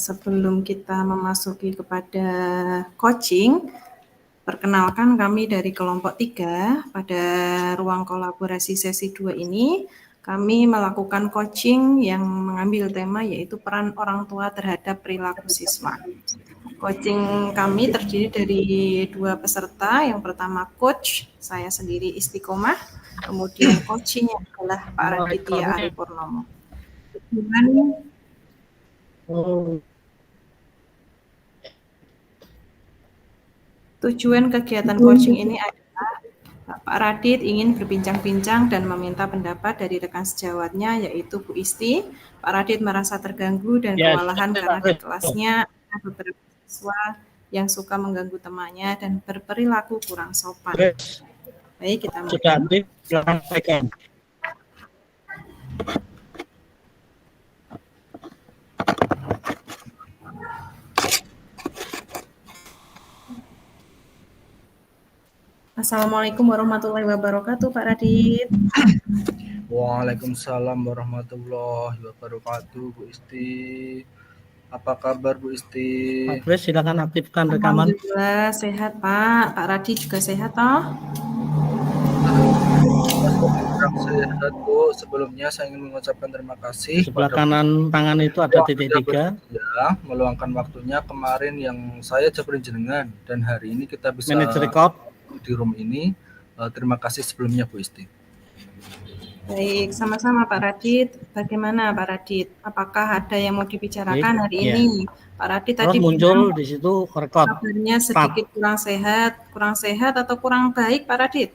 sebelum kita memasuki kepada coaching, perkenalkan kami dari kelompok 3 pada ruang kolaborasi sesi 2 ini, kami melakukan coaching yang mengambil tema yaitu peran orang tua terhadap perilaku siswa. Coaching kami terdiri dari 2 peserta, yang pertama coach, saya sendiri Istiqomah, kemudian coaching adalah Pak Raditya Ari Purnomo. Tujuan kegiatan coaching ini adalah Pak Radit ingin berbincang-bincang dan meminta pendapat dari rekan sejawatnya yaitu Bu Isti. Pak Radit merasa terganggu dan kewalahan karena di kelasnya ada beberapa siswa yang suka mengganggu temannya dan berperilaku kurang sopan. Baik, kita mulai. Assalamualaikum warahmatullahi wabarakatuh, Pak Radit. Waalaikumsalam warahmatullahi wabarakatuh, Bu Isti. Apa kabar, Bu Isti? Pak Fris, silakan aktifkan rekaman. Alhamdulillah sehat, Pak. Pak Radit juga sehat, toh? Sehat, Bu. Sebelumnya saya ingin mengucapkan terima kasih. Sebelah kanan tangan itu ada titik 3. Ya, meluangkan waktunya kemarin yang saya jabrin jenengan dan hari ini kita bisa Manage record di room ini. Terima kasih sebelumnya, Bu Isti. Baik, sama-sama Pak Radit. Bagaimana Pak Radit? Apakah ada yang mau dibicarakan hari ini? Pak Radit tadi muncul di situ record. Kabarnya sedikit kurang sehat atau kurang baik Pak Radit?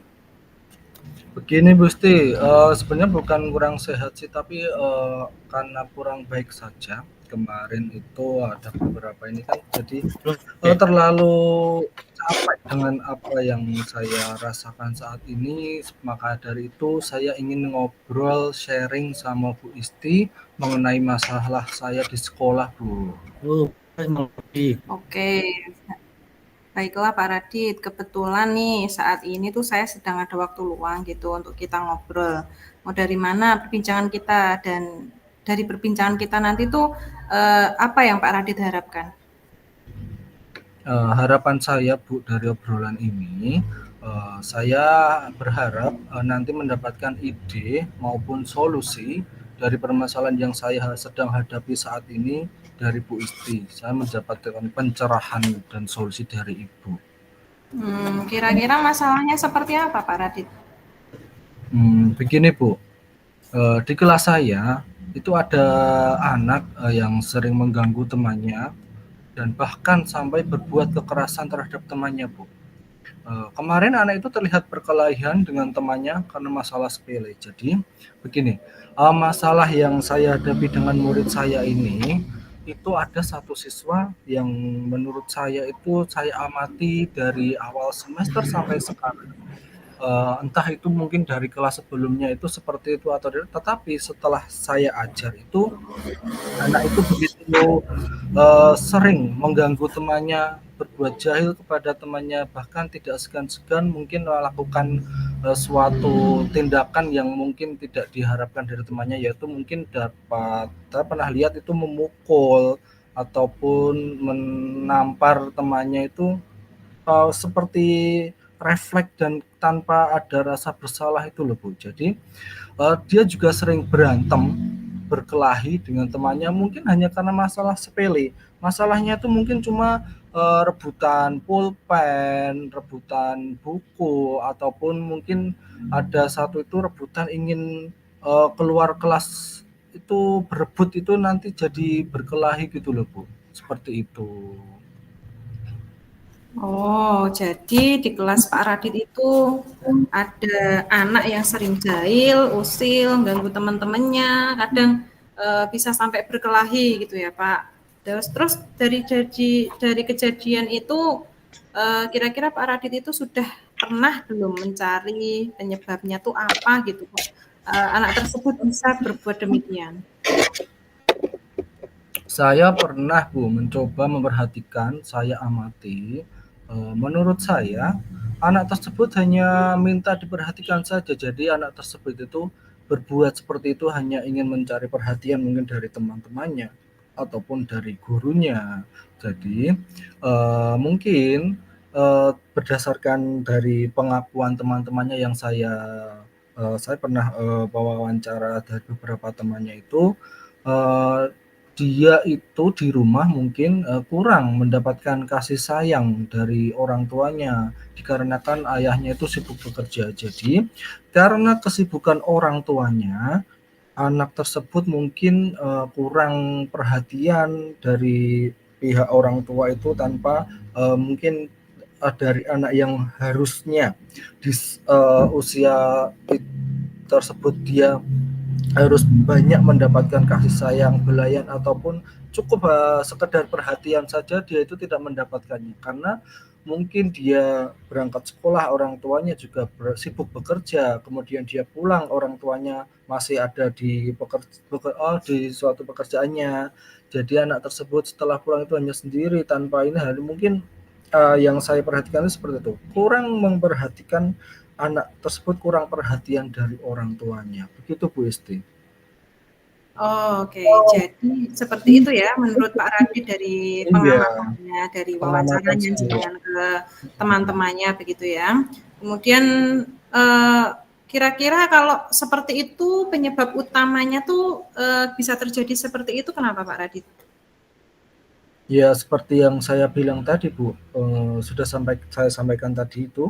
Begini Bu Isti, sebenarnya bukan kurang sehat sih, tapi karena kurang baik saja. Kemarin itu ada beberapa ini kan, jadi terlalu capek dengan apa yang saya rasakan saat ini. Maka dari itu saya ingin ngobrol sharing sama Bu Isti mengenai masalah saya di sekolah, Bu. Oke. Baiklah Pak Radit, kebetulan nih saat ini tuh saya sedang ada waktu luang gitu untuk kita ngobrol. Mau dari mana perbincangan kita, dan dari perbincangan kita nanti tuh apa yang Pak Radit harapkan? Harapan saya Bu dari obrolan ini, saya berharap nanti mendapatkan ide maupun solusi dari permasalahan yang saya sedang hadapi saat ini dari Bu Isti. Saya mendapatkan pencerahan dan solusi dari Ibu. Kira-kira masalahnya seperti apa Pak Radit? Begini Bu, di kelas saya itu ada anak yang sering mengganggu temannya dan bahkan sampai berbuat kekerasan terhadap temannya, Bu. Kemarin anak itu terlihat berkelahian dengan temannya karena masalah sepele. Jadi begini, masalah yang saya hadapi dengan murid saya ini, itu ada satu siswa yang menurut saya itu saya amati dari awal semester sampai sekarang. Entah itu mungkin dari kelas sebelumnya itu seperti itu atau tidak, tetapi setelah saya ajar itu anak itu begitu sering mengganggu temannya, berbuat jahil kepada temannya, bahkan tidak segan-segan mungkin melakukan suatu tindakan yang mungkin tidak diharapkan dari temannya, yaitu mungkin saya pernah lihat itu memukul ataupun menampar temannya itu seperti refleks dan tanpa ada rasa bersalah itu loh Bu. Jadi dia juga sering berantem, berkelahi dengan temannya, mungkin hanya karena masalah sepele. Masalahnya itu mungkin cuma rebutan pulpen, rebutan buku, ataupun mungkin ada satu itu rebutan ingin keluar kelas itu berebut itu nanti jadi berkelahi gitu loh Bu. Seperti itu. Oh, jadi di kelas Pak Radit itu ada anak yang sering jahil, usil, ganggu teman-temannya, kadang bisa sampai berkelahi gitu ya Pak. Terus dari kejadian itu kira-kira Pak Radit itu sudah pernah belum mencari penyebabnya tuh apa gitu Pak? Anak tersebut bisa berbuat demikian. Saya pernah Bu mencoba memperhatikan, saya amati. Menurut saya anak tersebut hanya minta diperhatikan saja. Jadi anak tersebut itu berbuat seperti itu hanya ingin mencari perhatian mungkin dari teman-temannya. ataupun dari gurunya. Jadi mungkin berdasarkan dari pengakuan teman-temannya yang saya pernah wawancara dari beberapa temannya itu, dia itu di rumah mungkin kurang mendapatkan kasih sayang dari orang tuanya dikarenakan ayahnya itu sibuk bekerja. Jadi karena kesibukan orang tuanya, anak tersebut mungkin kurang perhatian dari pihak orang tua itu tanpa mungkin dari anak yang harusnya di usia tersebut dia harus banyak mendapatkan kasih sayang, belayan ataupun cukup sekedar perhatian saja dia itu tidak mendapatkannya karena mungkin dia berangkat sekolah orang tuanya juga sibuk bekerja, kemudian dia pulang orang tuanya masih ada di di suatu pekerjaannya. Jadi anak tersebut setelah pulang itu hanya sendiri tanpa ini mungkin yang saya perhatikan itu seperti itu. Kurang memperhatikan anak tersebut kurang perhatian dari orang tuanya. Begitu Bu Esti. Oh, oke. Jadi seperti itu ya menurut Pak Radit dari pengamatannya, dari wawancaranya dengan ke teman-temannya begitu ya. Kemudian kira-kira kalau seperti itu penyebab utamanya tuh bisa terjadi seperti itu kenapa Pak Radit? Ya seperti yang saya bilang tadi Bu, sudah saya sampaikan tadi itu,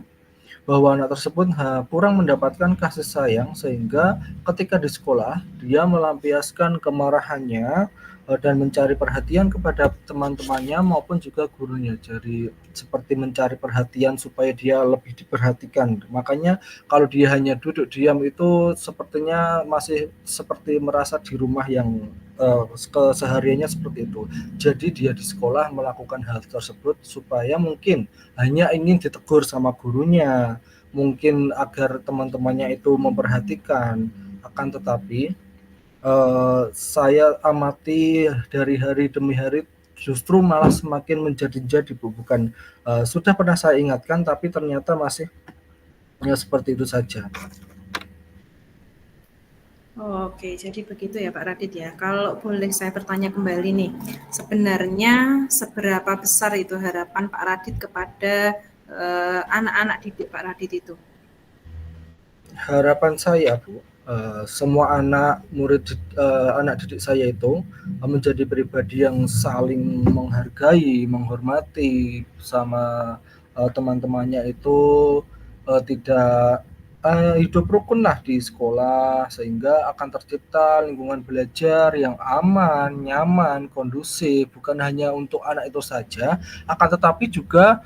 bahwa anak tersebut kurang mendapatkan kasih sayang sehingga ketika di sekolah dia melampiaskan kemarahannya dan mencari perhatian kepada teman-temannya maupun juga gurunya. Jadi seperti mencari perhatian supaya dia lebih diperhatikan. Makanya kalau dia hanya duduk diam itu sepertinya masih seperti merasa di rumah yang kesehariannya seperti itu. Jadi dia di sekolah melakukan hal tersebut supaya mungkin hanya ingin ditegur sama gurunya, mungkin agar teman-temannya itu memperhatikan. Akan tetapi saya amati dari hari demi hari justru malah semakin menjadi-jadi Bu, bukan sudah pernah saya ingatkan tapi ternyata masih seperti itu saja. Oke, jadi begitu ya Pak Radit ya. Kalau boleh saya bertanya kembali nih, sebenarnya seberapa besar itu harapan Pak Radit kepada anak-anak didik Pak Radit itu? Harapan saya Bu, semua anak didik saya itu menjadi pribadi yang saling menghargai, menghormati sama teman-temannya itu tidak hidup rukun lah di sekolah sehingga akan tercipta lingkungan belajar yang aman, nyaman, kondusif bukan hanya untuk anak itu saja akan tetapi juga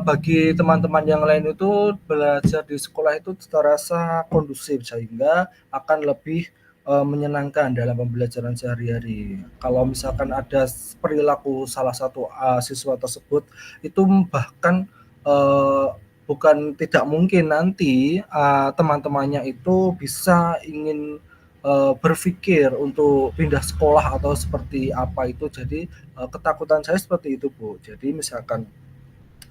bagi teman-teman yang lain itu belajar di sekolah itu terasa kondusif sehingga akan lebih menyenangkan dalam pembelajaran sehari-hari. Kalau misalkan ada perilaku salah satu siswa tersebut itu bahkan bukan tidak mungkin nanti teman-temannya itu bisa ingin berpikir untuk pindah sekolah atau seperti apa itu. Jadi ketakutan saya seperti itu Bu. Jadi misalkan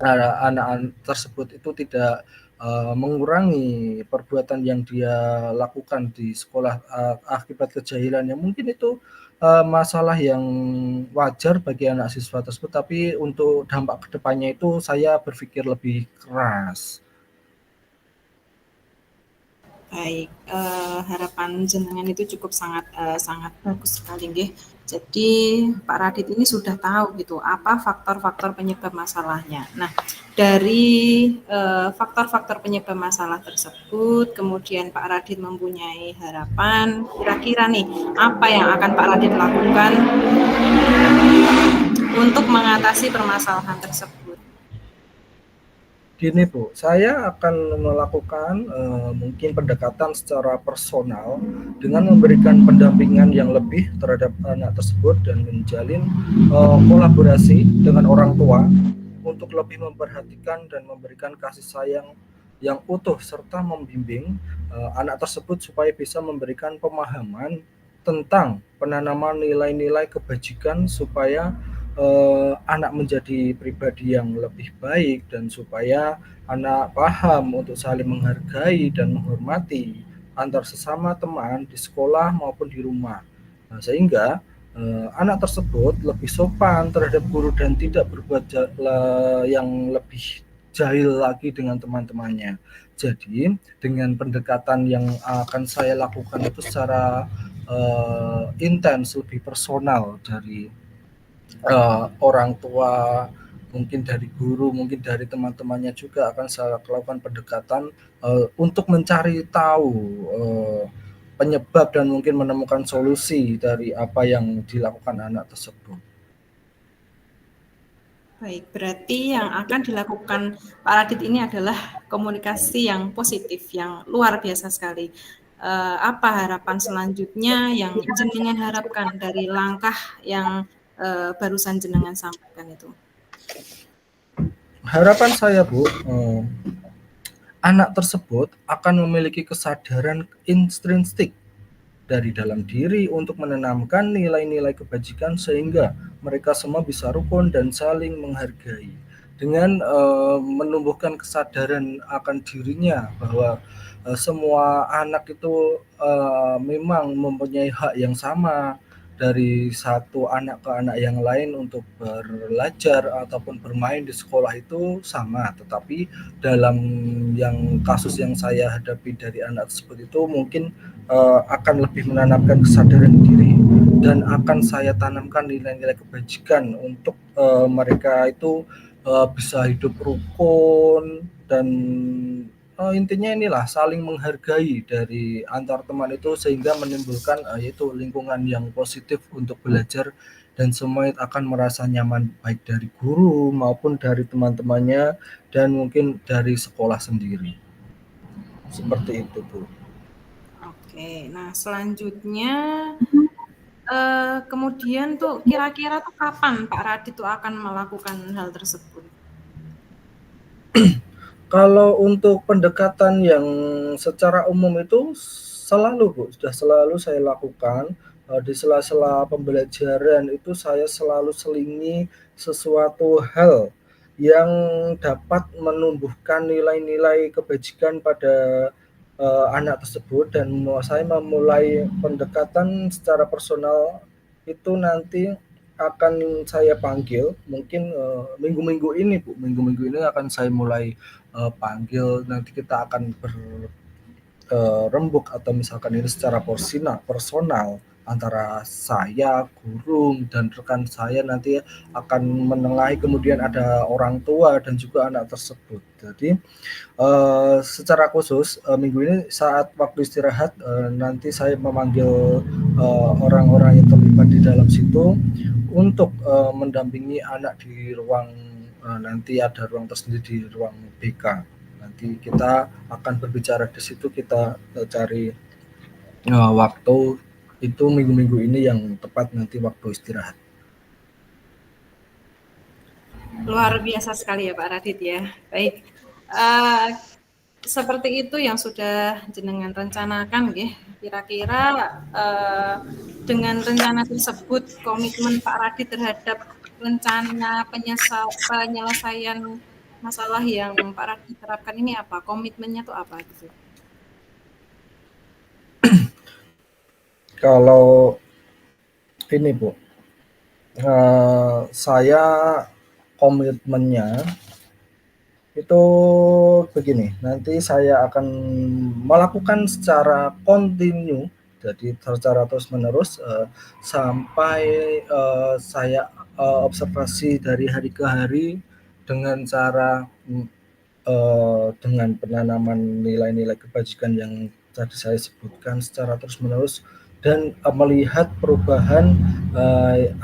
anak-anak tersebut itu tidak mengurangi perbuatan yang dia lakukan di sekolah akibat kejahilannya mungkin itu masalah yang wajar bagi anak siswa tersebut tapi untuk dampak kedepannya itu saya berpikir lebih keras. Baik, harapan jenengan itu cukup sangat bagus sekali nggih. Jadi Pak Radit ini sudah tahu gitu apa faktor-faktor penyebab masalahnya. Nah, dari faktor-faktor penyebab masalah tersebut, kemudian Pak Radit mempunyai harapan, kira-kira nih apa yang akan Pak Radit lakukan untuk mengatasi permasalahan tersebut? Gini Bu, saya akan melakukan mungkin pendekatan secara personal dengan memberikan pendampingan yang lebih terhadap anak tersebut dan menjalin kolaborasi dengan orang tua untuk lebih memperhatikan dan memberikan kasih sayang yang utuh serta membimbing anak tersebut supaya bisa memberikan pemahaman tentang penanaman nilai-nilai kebajikan supaya anak menjadi pribadi yang lebih baik dan supaya anak paham untuk saling menghargai dan menghormati antar sesama teman di sekolah maupun di rumah. Nah, sehingga anak tersebut lebih sopan terhadap guru dan tidak berbuat yang lebih jahil lagi dengan teman-temannya. Jadi dengan pendekatan yang akan saya lakukan itu secara intens, lebih personal dari orang tua, mungkin dari guru, mungkin dari teman-temannya juga akan saya lakukan pendekatan untuk mencari tahu penyebab dan mungkin menemukan solusi dari apa yang dilakukan anak tersebut. Baik, berarti yang akan dilakukan Pak Radit ini adalah komunikasi yang positif, yang luar biasa sekali. Apa harapan selanjutnya yang jenengan harapkan dari langkah yang barusan jenengan sampaikan itu? Harapan saya, Bu, anak tersebut akan memiliki kesadaran intrinsik dari dalam diri untuk menanamkan nilai-nilai kebajikan sehingga mereka semua bisa rukun dan saling menghargai. Dengan menumbuhkan kesadaran akan dirinya bahwa semua anak itu memang mempunyai hak yang sama dari satu anak ke anak yang lain untuk belajar ataupun bermain di sekolah itu sama, tetapi dalam yang kasus yang saya hadapi dari anak tersebut itu mungkin akan lebih menanamkan kesadaran diri dan akan saya tanamkan nilai-nilai kebajikan untuk mereka itu bisa hidup rukun dan intinya inilah saling menghargai dari antar teman itu sehingga menimbulkan yaitu lingkungan yang positif untuk belajar dan semua akan merasa nyaman baik dari guru maupun dari teman-temannya dan mungkin dari sekolah sendiri. Seperti itu, Bu. Oke, nah selanjutnya kemudian tuh kira-kira tuh kapan Pak Radit tuh akan melakukan hal tersebut? Kalau untuk pendekatan yang secara umum itu selalu, Bu, sudah selalu saya lakukan. Di sela-sela pembelajaran itu saya selalu selingi sesuatu hal yang dapat menumbuhkan nilai-nilai kebajikan pada anak tersebut dan saya memulai pendekatan secara personal itu nanti akan saya panggil mungkin minggu-minggu ini, Bu. Minggu-minggu ini akan saya mulai panggil, nanti kita akan berembuk atau misalkan ini secara personal antara saya, guru, dan rekan saya nanti akan menengahi, kemudian ada orang tua dan juga anak tersebut. Jadi secara khusus minggu ini saat waktu istirahat nanti saya memanggil orang-orang yang terlibat di dalam situ untuk mendampingi anak di ruang nanti ada ruang tersendiri di ruang BK. Nanti kita akan berbicara di situ, kita cari waktu itu minggu-minggu ini yang tepat nanti waktu istirahat. Luar biasa sekali ya Pak Radit ya. Baik, seperti itu yang sudah jenengan rencanakan ya. Kira-kira dengan rencana tersebut komitmen Pak Radit terhadap rencana penyelesaian masalah yang Pak Radit terapkan ini apa? Komitmennya tuh apa gitu? Kalau ini, Bu, saya komitmennya itu begini, nanti saya akan melakukan secara kontinu, jadi secara terus-menerus sampai saya observasi dari hari ke hari dengan cara dengan penanaman nilai-nilai kebajikan yang tadi saya sebutkan secara terus-menerus dan melihat perubahan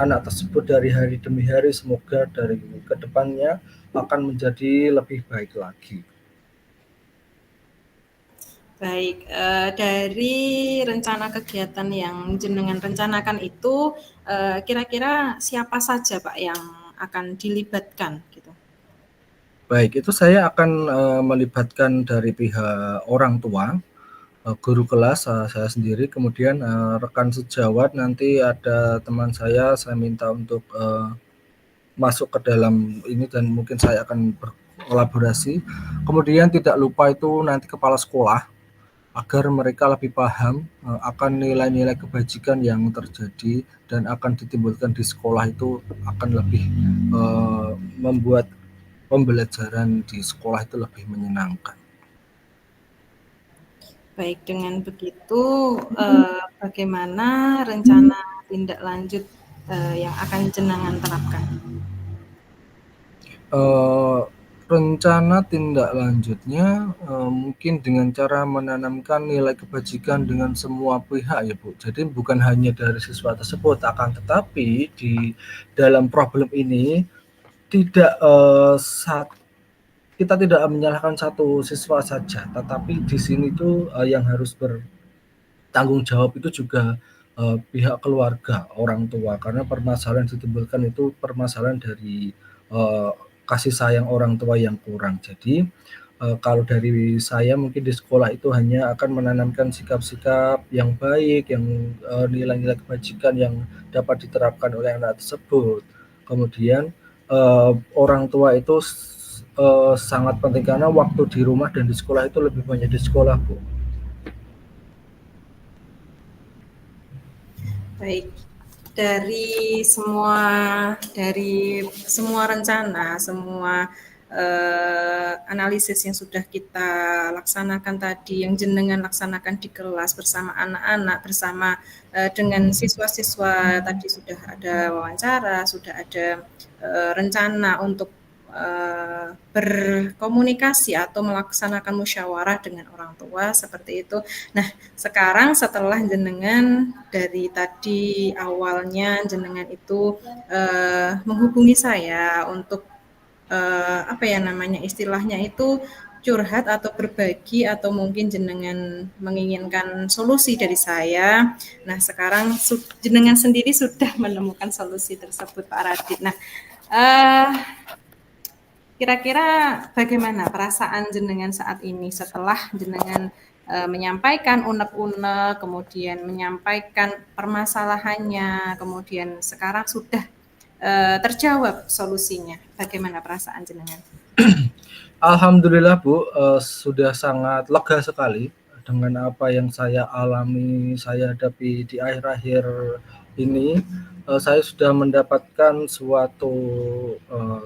anak tersebut dari hari demi hari, semoga dari kedepannya akan menjadi lebih baik lagi. Baik, dari rencana kegiatan yang jenengan rencanakan itu kira-kira siapa saja Pak yang akan dilibatkan gitu? Baik, itu saya akan melibatkan dari pihak orang tua, guru kelas saya sendiri, kemudian rekan sejawat, nanti ada teman saya minta untuk masuk ke dalam ini dan mungkin saya akan berkolaborasi. Kemudian tidak lupa itu nanti kepala sekolah agar mereka lebih paham akan nilai-nilai kebajikan yang terjadi dan akan ditimbulkan di sekolah itu akan lebih membuat pembelajaran di sekolah itu lebih menyenangkan. Baik, dengan begitu bagaimana rencana tindak lanjut yang akan jenengan terapkan? Rencana tindak lanjutnya mungkin dengan cara menanamkan nilai kebajikan dengan semua pihak ya Bu. Jadi bukan hanya dari siswa tersebut, akan tetapi di dalam problem ini tidak kita tidak menyalahkan satu siswa saja, tetapi di sini tuh yang harus bertanggung jawab itu juga pihak keluarga, orang tua, karena permasalahan yang ditimbulkan itu permasalahan dari kasih sayang orang tua yang kurang. Jadi kalau dari saya mungkin di sekolah itu hanya akan menanamkan sikap-sikap yang baik, yang nilai-nilai kebajikan yang dapat diterapkan oleh anak tersebut. Kemudian orang tua itu sangat penting karena waktu di rumah dan di sekolah itu lebih banyak di sekolah, Bu. Baik, dari semua rencana, semua analisis yang sudah kita laksanakan tadi, yang jenengan laksanakan di kelas bersama anak-anak, bersama dengan siswa-siswa tadi sudah ada wawancara, sudah ada rencana untuk berkomunikasi atau melaksanakan musyawarah dengan orang tua seperti itu. Nah, sekarang setelah jenengan dari tadi awalnya jenengan itu menghubungi saya untuk apa ya namanya istilahnya itu curhat atau berbagi atau mungkin jenengan menginginkan solusi dari saya. Nah, sekarang jenengan sendiri sudah menemukan solusi tersebut Pak Radit. Nah, kira-kira bagaimana perasaan jenengan saat ini setelah jenengan menyampaikan unek-unek, kemudian menyampaikan permasalahannya, kemudian sekarang sudah terjawab solusinya. Bagaimana perasaan jenengan? Alhamdulillah Bu, sudah sangat lega sekali dengan apa yang saya alami, saya hadapi di akhir-akhir ini. Saya sudah mendapatkan suatu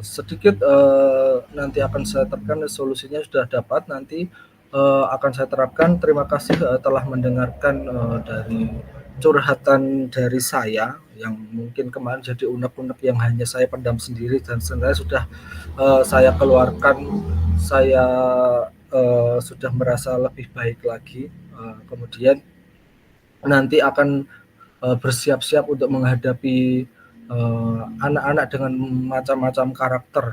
sedikit nanti akan saya terapkan, solusinya sudah dapat, nanti akan saya terapkan. Terima kasih telah mendengarkan dari curhatan dari saya yang mungkin kemarin jadi unek-unek yang hanya saya pendam sendiri dan sebenarnya sudah saya keluarkan. Saya sudah merasa lebih baik lagi. Kemudian nanti akan bersiap-siap untuk menghadapi anak-anak dengan macam-macam karakter.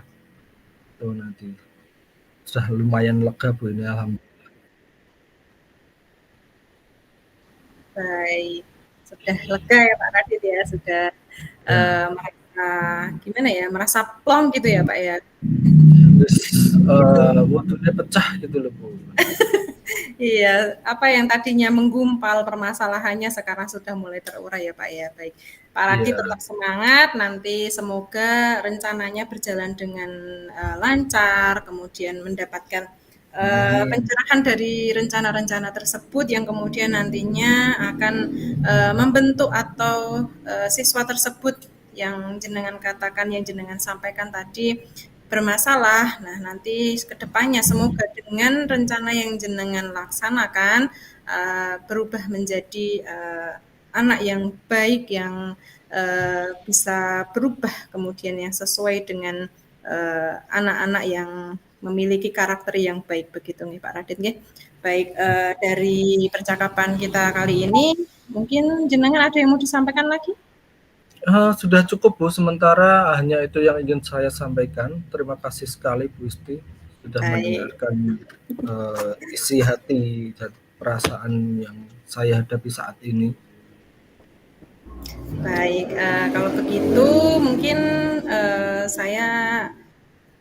Tuh nanti sudah lumayan lega Bu ini, alhamdulillah. Baik, sudah lega ya Pak Radit ya, sudah merasa gimana ya, merasa plong gitu ya Pak ya. Waktunya pecah gitu loh Bu. Iya, apa yang tadinya menggumpal permasalahannya sekarang sudah mulai terurai ya Pak ya. Baik, Pak Radit tetap semangat, nanti semoga rencananya berjalan dengan lancar, kemudian mendapatkan pencerahan dari rencana-rencana tersebut yang kemudian nantinya akan membentuk atau siswa tersebut yang jenengan katakan, yang jenengan sampaikan tadi bermasalah. Nah, nanti kedepannya semoga dengan rencana yang jenengan laksanakan berubah menjadi anak yang baik, yang bisa berubah kemudian yang sesuai dengan anak-anak yang memiliki karakter yang baik begitu nih Pak Radit nggih. Baik, dari percakapan kita kali ini mungkin jenengan ada yang mau disampaikan lagi? Sudah cukup Bu, sementara hanya itu yang ingin saya sampaikan. Terima kasih sekali Bu Isti sudah mendengarkan isi hati dan perasaan yang saya hadapi saat ini. Baik, kalau begitu mungkin saya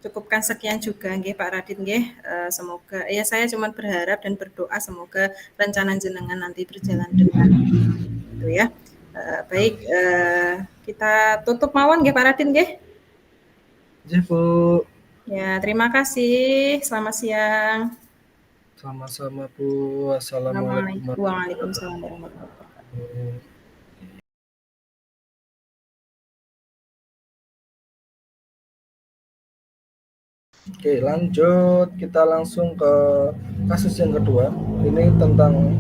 cukupkan sekian juga nggih Pak Radit nggih. Semoga ya saya cuma berharap dan berdoa semoga rencana jenengan nanti berjalan dengan gitu ya. Baik, kita tutup mawon nggih Pak Radit nggih. Nggih Bu. Ya, terima kasih. Selamat siang. Sama-sama Bu. Assalamualaikum Waalaikumsalam warahmatullahi wabarakatuh. wabarakatuh. Oke, lanjut. Kita langsung ke kasus yang kedua. Ini tentang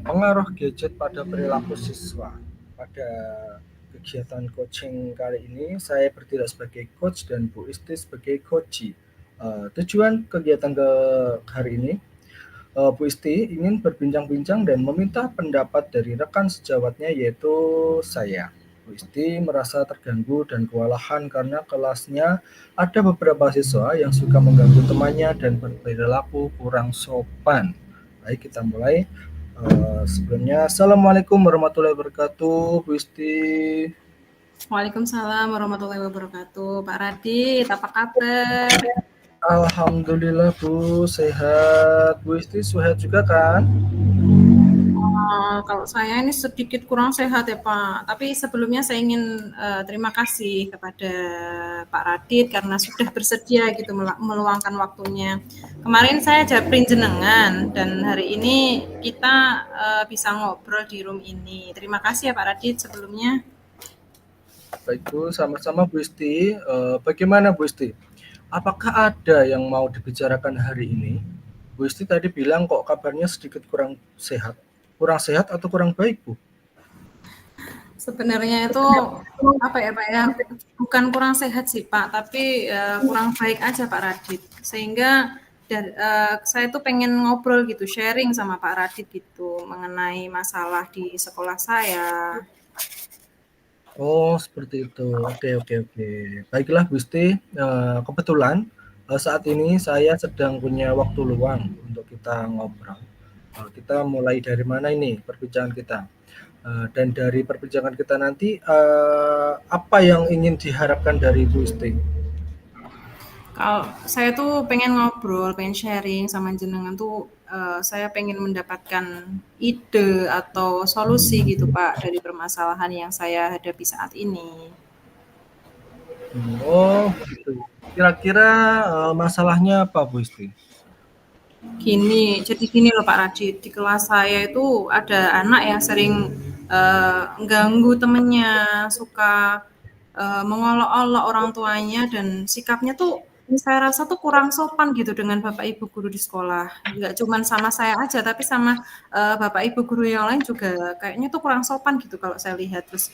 pengaruh gadget pada perilaku siswa. Pada kegiatan coaching kali ini, saya bertindak sebagai coach dan Bu Isti sebagai coachee. Tujuan kegiatan ke hari ini, Bu Isti ingin berbincang-bincang dan meminta pendapat dari rekan sejawatnya, yaitu saya. Bu Isti merasa terganggu dan kewalahan karena kelasnya ada beberapa siswa yang suka mengganggu temannya dan berperilaku kurang sopan. Baik, kita mulai. Sebelumnya, Assalamualaikum warahmatullahi wabarakatuh, Bu Isti. Waalaikumsalam warahmatullahi wabarakatuh. Pak Radit, apa kabar? Alhamdulillah Bu, sehat. Bu Isti sehat juga kan? Kalau saya ini sedikit kurang sehat ya Pak, tapi sebelumnya saya ingin terima kasih kepada Pak Radit karena sudah bersedia gitu meluangkan waktunya. Kemarin saya japrin jenengan dan hari ini kita bisa ngobrol di room ini. Terima kasih ya Pak Radit sebelumnya. Baik Bu, sama-sama Bu Isti. Bagaimana Bu Isti? Apakah ada yang mau dibicarakan hari ini? Bu Isti tadi bilang kok kabarnya sedikit kurang sehat. Kurang sehat atau kurang baik, Bu? Sebenarnya itu apa ya Pak ya, bukan kurang sehat sih Pak, tapi kurang baik aja Pak Radit. Sehingga saya tuh pengen ngobrol gitu, sharing sama Pak Radit gitu mengenai masalah di sekolah saya. Oh, seperti itu. Oke. Baiklah, Gusti. Kebetulan saat ini saya sedang punya waktu luang untuk kita ngobrol. Kita mulai dari mana ini perbincangan kita? Dan dari perbincangan kita nanti, apa yang ingin diharapkan dari Gusti? Kalau saya tuh pengen ngobrol, pengen sharing sama jenengan tuh, saya pengen mendapatkan ide atau solusi gitu Pak dari permasalahan yang saya hadapi saat ini. Oh, gitu. Kira-kira masalahnya apa, Bu Isti? Jadi gini loh Pak Radit, di kelas saya itu ada anak yang sering ganggu temennya, suka mengolok-olok orang tuanya dan sikapnya tuh saya rasa tuh kurang sopan gitu dengan Bapak Ibu guru di sekolah. Nggak cuman sama saya aja, tapi sama Bapak Ibu guru yang lain juga kayaknya tuh kurang sopan gitu kalau saya lihat. Terus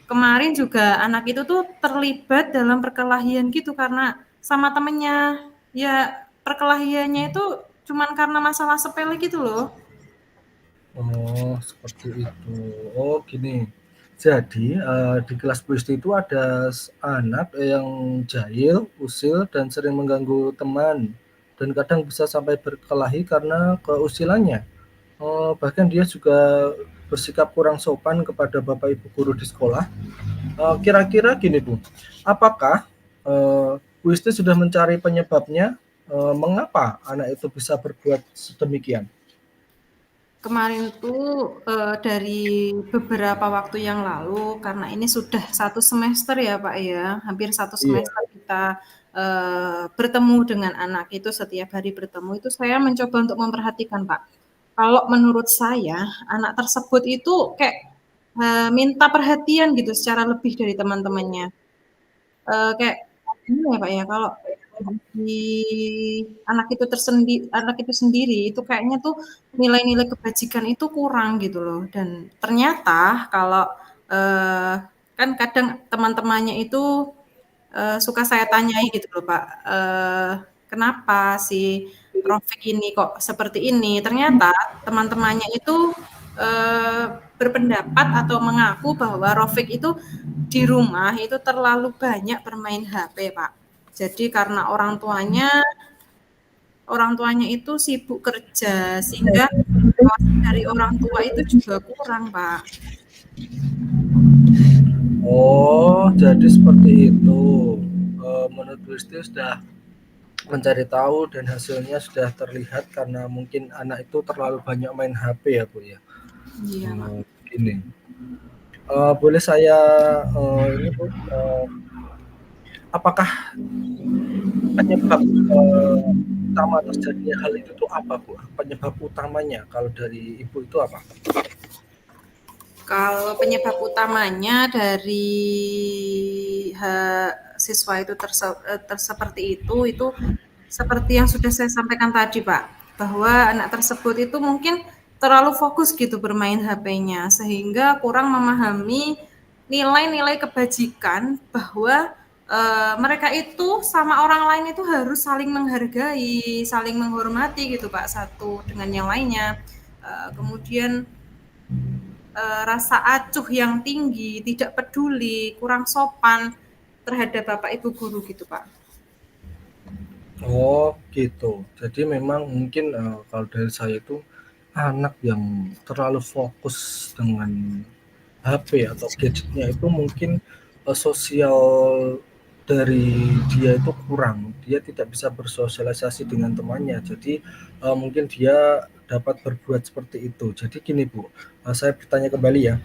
kemarin juga anak itu tuh terlibat dalam perkelahian gitu karena sama temennya. Ya perkelahiannya itu cuman karena masalah sepele gitu loh. Oh, seperti itu. Oh, gini. Jadi, di kelas Bu Isti itu ada anak yang jahil, usil, dan sering mengganggu teman, dan kadang bisa sampai berkelahi karena keusilannya. Bahkan dia juga bersikap kurang sopan kepada Bapak Ibu guru di sekolah. Kira-kira gini Bu, apakah Bu Isti sudah mencari penyebabnya, mengapa anak itu bisa berbuat sedemikian? Kemarin tuh dari beberapa waktu yang lalu karena ini sudah 1 semester ya Pak ya, hampir 1 Iya. semester kita bertemu dengan anak itu setiap hari bertemu itu saya mencoba untuk memperhatikan Pak. Kalau menurut saya anak tersebut itu kayak minta perhatian gitu secara lebih dari teman-temannya. Kayak gimana ya Pak ya, kalau di anak itu sendiri itu kayaknya tuh nilai-nilai kebajikan itu kurang gitu loh dan ternyata kalau, kan kadang teman-temannya itu, suka saya tanyai gitu loh Pak, kenapa si Rofik ini kok seperti ini, ternyata teman-temannya itu, berpendapat atau mengaku bahwa Rofik itu di rumah itu terlalu banyak bermain HP, Pak. Jadi karena orang tuanya itu sibuk kerja sehingga pengawasan dari orang tua itu juga kurang, Pak. Oh, jadi seperti itu. Menurut Gusti sudah mencari tahu dan hasilnya sudah terlihat karena mungkin anak itu terlalu banyak main HP ya Bu ya. Iya, Pak. Gini. Boleh saya ini Bu, apakah penyebab utama terjadinya hal itu tuh apa, Bu? Penyebab utamanya kalau dari Ibu itu apa? Kalau penyebab utamanya dari siswa itu seperti itu seperti yang sudah saya sampaikan tadi, Pak, bahwa anak tersebut itu mungkin terlalu fokus gitu bermain HP-nya sehingga kurang memahami nilai-nilai kebajikan bahwa mereka itu sama orang lain itu harus saling menghargai, saling menghormati gitu, Pak, satu dengan yang lainnya. Kemudian rasa acuh yang tinggi, tidak peduli, kurang sopan terhadap Bapak Ibu guru gitu, Pak. Oh gitu. Jadi memang mungkin kalau dari saya itu anak yang terlalu fokus dengan HP atau gadgetnya itu mungkin sosial dari dia itu kurang. Dia tidak bisa bersosialisasi dengan temannya. Jadi mungkin dia dapat berbuat seperti itu. Jadi gini Bu, saya bertanya kembali ya.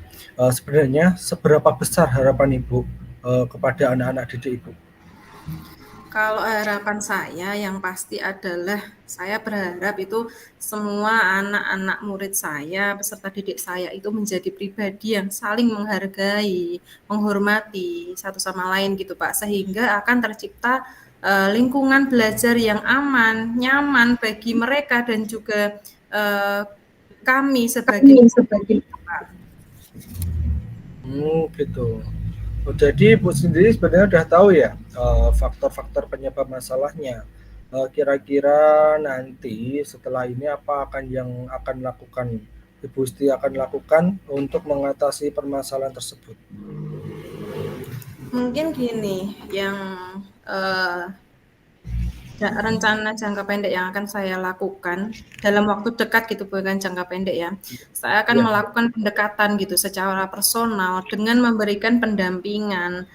Sebenarnya seberapa besar harapan Ibu kepada anak-anak didik Ibu? Kalau harapan saya yang pasti adalah saya berharap itu semua anak-anak murid saya, peserta didik saya itu menjadi pribadi yang saling menghargai, menghormati satu sama lain gitu Pak, sehingga akan tercipta lingkungan belajar yang aman, nyaman bagi mereka dan juga kami sebagai Pak. Gitu. Oh, jadi Ibu sendiri sebenarnya udah tahu ya faktor-faktor penyebab masalahnya. Kira-kira nanti setelah ini apa yang akan lakukan Ibu Usti akan lakukan untuk mengatasi permasalahan tersebut? Mungkin gini, yang rencana jangka pendek yang akan saya lakukan dalam waktu dekat gitu, bukan jangka pendek ya. Saya akan melakukan pendekatan gitu secara personal dengan memberikan pendampingan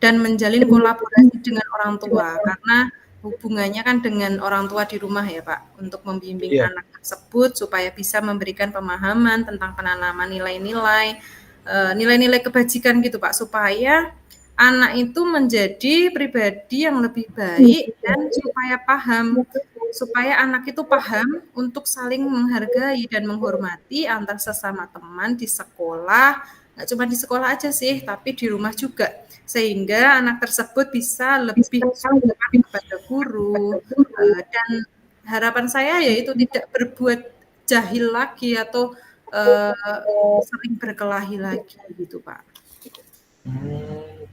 dan menjalin kolaborasi dengan orang tua karena hubungannya kan dengan orang tua di rumah ya Pak, untuk membimbing anak tersebut supaya bisa memberikan pemahaman tentang penanaman nilai-nilai nilai-nilai kebajikan gitu Pak, supaya anak itu menjadi pribadi yang lebih baik dan supaya anak itu paham untuk saling menghargai dan menghormati antar sesama teman di sekolah, nggak cuma di sekolah aja sih, tapi di rumah juga, sehingga anak tersebut bisa lebih sopan kepada guru dan harapan saya yaitu tidak berbuat jahil lagi atau sering berkelahi lagi gitu Pak.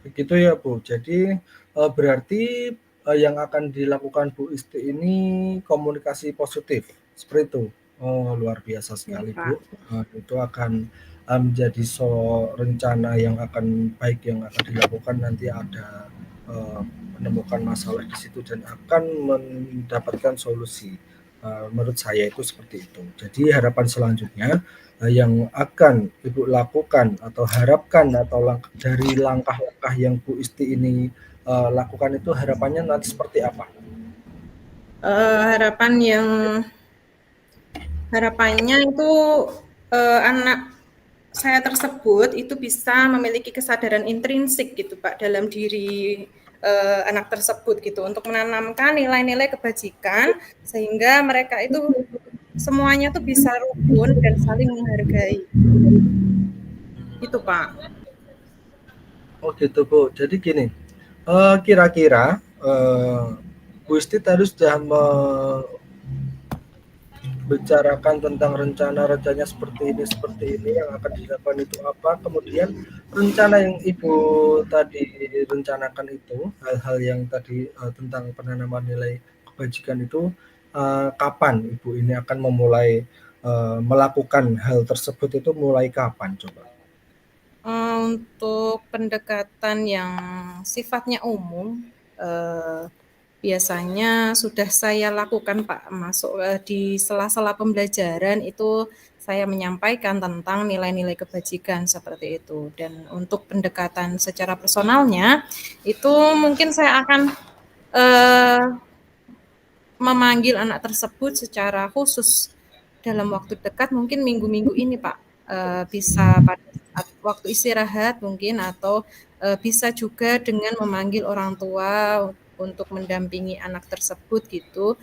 Begitu ya Bu. Jadi berarti yang akan dilakukan Bu Isti ini komunikasi positif seperti itu. Oh luar biasa sekali ya, Bu. Itu akan menjadi rencana yang akan baik yang akan dilakukan nanti ada menemukan masalah di situ dan akan mendapatkan solusi. Menurut saya itu seperti itu. Jadi harapan selanjutnya yang akan Ibu lakukan atau harapkan atau dari langkah-langkah yang Bu Isti ini lakukan itu harapannya nanti seperti apa? Harapannya itu anak saya tersebut itu bisa memiliki kesadaran intrinsik gitu Pak dalam diri anak tersebut gitu untuk menanamkan nilai-nilai kebajikan sehingga mereka itu semuanya tuh bisa rukun dan saling menghargai. Itu Pak. Oh gitu Bu. Jadi gini, kira-kira Bu Isti tadi sudah bicarakan tentang rencana-rencananya seperti ini yang akan dilakukan itu apa, kemudian rencana yang Ibu tadi rencanakan itu hal-hal yang tadi tentang penanaman nilai kebajikan itu kapan Ibu ini akan memulai melakukan hal tersebut itu mulai kapan coba? Untuk pendekatan yang sifatnya umum biasanya sudah saya lakukan Pak, masuk di sela-sela pembelajaran itu saya menyampaikan tentang nilai-nilai kebajikan seperti itu. Dan untuk pendekatan secara personalnya itu mungkin saya akan memanggil anak tersebut secara khusus dalam waktu dekat, mungkin minggu-minggu ini Pak, bisa pada saat waktu istirahat mungkin atau bisa juga dengan memanggil orang tua untuk mendampingi anak tersebut gitu.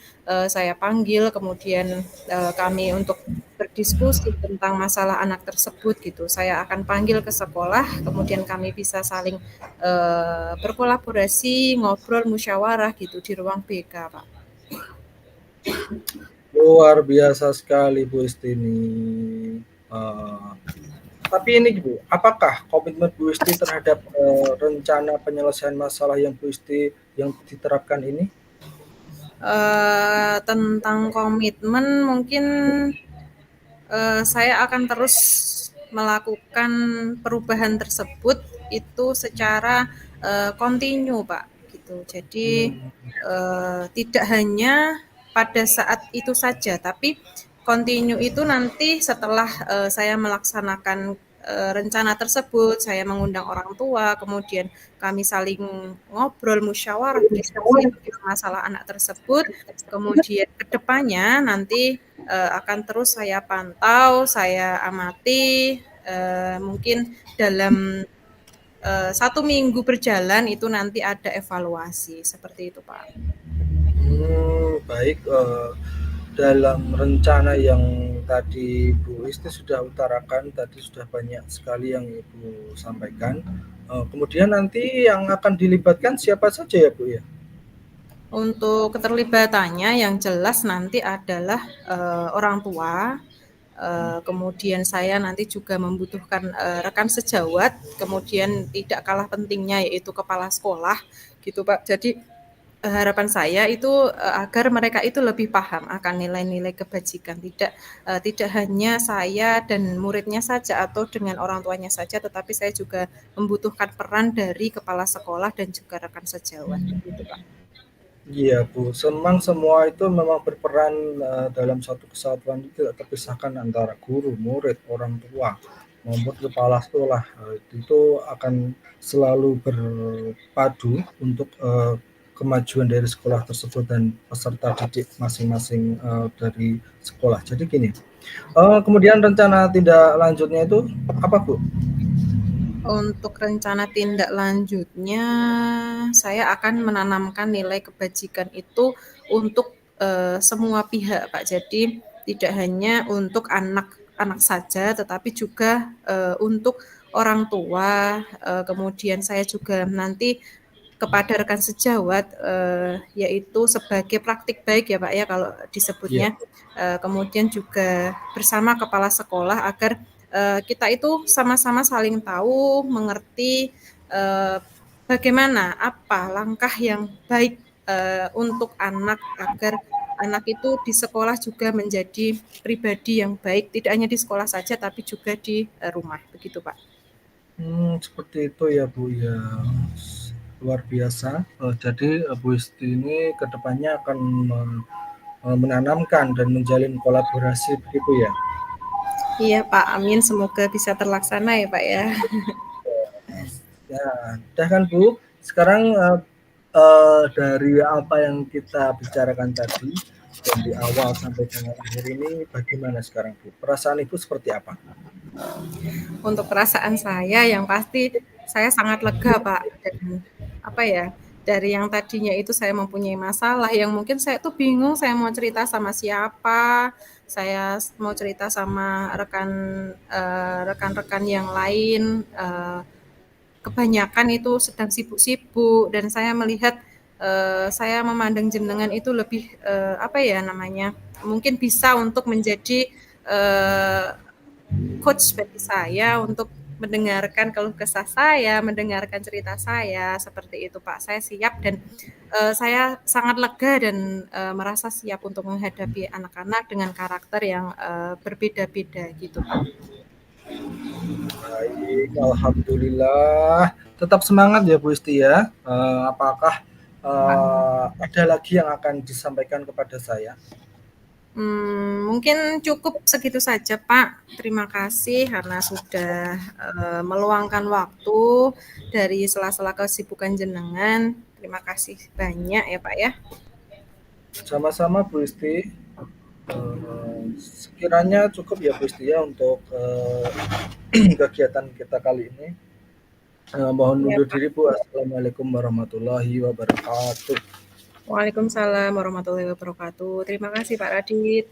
Saya panggil, kemudian kami untuk berdiskusi tentang masalah anak tersebut gitu. Saya akan panggil ke sekolah, kemudian kami bisa saling berkolaborasi, ngobrol, musyawarah gitu di ruang BK, Pak. Luar biasa sekali Bu Isti ini. Tapi ini Bu, apakah komitmen Bu Isti terhadap rencana penyelesaian masalah yang Bu Isti yang diterapkan ini? Tentang komitmen mungkin saya akan terus melakukan perubahan tersebut itu secara kontinu, Pak. Gitu. Jadi tidak hanya pada saat itu saja, tapi kontinu itu nanti setelah saya melaksanakan rencana tersebut, saya mengundang orang tua, kemudian kami saling ngobrol, musyawarah, diskusi tentang masalah anak tersebut, kemudian kedepannya nanti akan terus saya pantau, saya amati, mungkin dalam 1 minggu berjalan itu nanti ada evaluasi, seperti itu Pak. Baik, dalam rencana yang tadi Bu Isti sudah utarakan, tadi sudah banyak sekali yang Ibu sampaikan. Kemudian nanti yang akan dilibatkan siapa saja ya Bu ya? Untuk keterlibatannya yang jelas nanti adalah orang tua, kemudian saya nanti juga membutuhkan rekan sejawat, kemudian tidak kalah pentingnya yaitu kepala sekolah, gitu Pak. Jadi harapan saya itu agar mereka itu lebih paham akan nilai-nilai kebajikan, tidak hanya saya dan muridnya saja atau dengan orang tuanya saja, tetapi saya juga membutuhkan peran dari kepala sekolah dan juga rekan sejawat, gitu Pak. Iya Bu, semua itu memang berperan dalam satu kesatuan itu tidak terpisahkan antara guru, murid, orang tua, maupun kepala sekolah. Itu akan selalu berpadu untuk kemajuan dari sekolah tersebut dan peserta didik masing-masing dari sekolah. Jadi gini, kemudian rencana tindak lanjutnya itu apa Bu? Untuk rencana tindak lanjutnya, saya akan menanamkan nilai kebajikan itu untuk semua pihak, Pak. Jadi tidak hanya untuk anak-anak saja, tetapi juga untuk orang tua. Kemudian saya juga nanti kepada rekan sejawat, yaitu sebagai praktik baik ya Pak ya kalau disebutnya. Kemudian juga bersama kepala sekolah agar kita itu sama-sama saling tahu, mengerti bagaimana, apa langkah yang baik untuk anak agar anak itu di sekolah juga menjadi pribadi yang baik, tidak hanya di sekolah saja tapi juga di rumah, begitu Pak. Seperti itu ya Bu ya. Luar biasa. Jadi Bu Isti ini kedepannya akan menanamkan dan menjalin kolaborasi begitu ya. Iya Pak, amin. Semoga bisa terlaksana ya Pak ya. Ya, udah kan Bu. Sekarang dari apa yang kita bicarakan tadi dari awal sampai dengan akhir ini, bagaimana sekarang Bu? Perasaan Ibu seperti apa? Untuk perasaan saya yang pasti saya sangat lega Pak. Dan apa ya, dari yang tadinya itu saya mempunyai masalah yang mungkin saya tuh bingung saya mau cerita sama siapa, saya mau cerita sama rekan-rekan yang lain, kebanyakan itu sedang sibuk-sibuk dan saya melihat saya memandang jenengan itu lebih apa ya namanya, mungkin bisa untuk menjadi coach bagi saya untuk mendengarkan keluh kesah saya, mendengarkan cerita saya, seperti itu Pak. Saya siap dan saya sangat lega dan merasa siap untuk menghadapi anak-anak dengan karakter yang berbeda-beda gitu Pak. Baik, alhamdulillah. Tetap semangat ya Bu Isti ya. Apakah ada lagi yang akan disampaikan kepada saya? Mungkin cukup segitu saja Pak. Terima kasih karena sudah meluangkan waktu dari sela-sela kesibukan jenengan. Terima kasih banyak ya Pak ya. Sama-sama Bu Isti. Sekiranya cukup ya Bu Isti ya untuk kegiatan kita kali ini. Mohon Ya, undur Pak. diri Bu. Assalamualaikum warahmatullahi wabarakatuh. Waalaikumsalam warahmatullahi wabarakatuh. Terima kasih Pak Radit.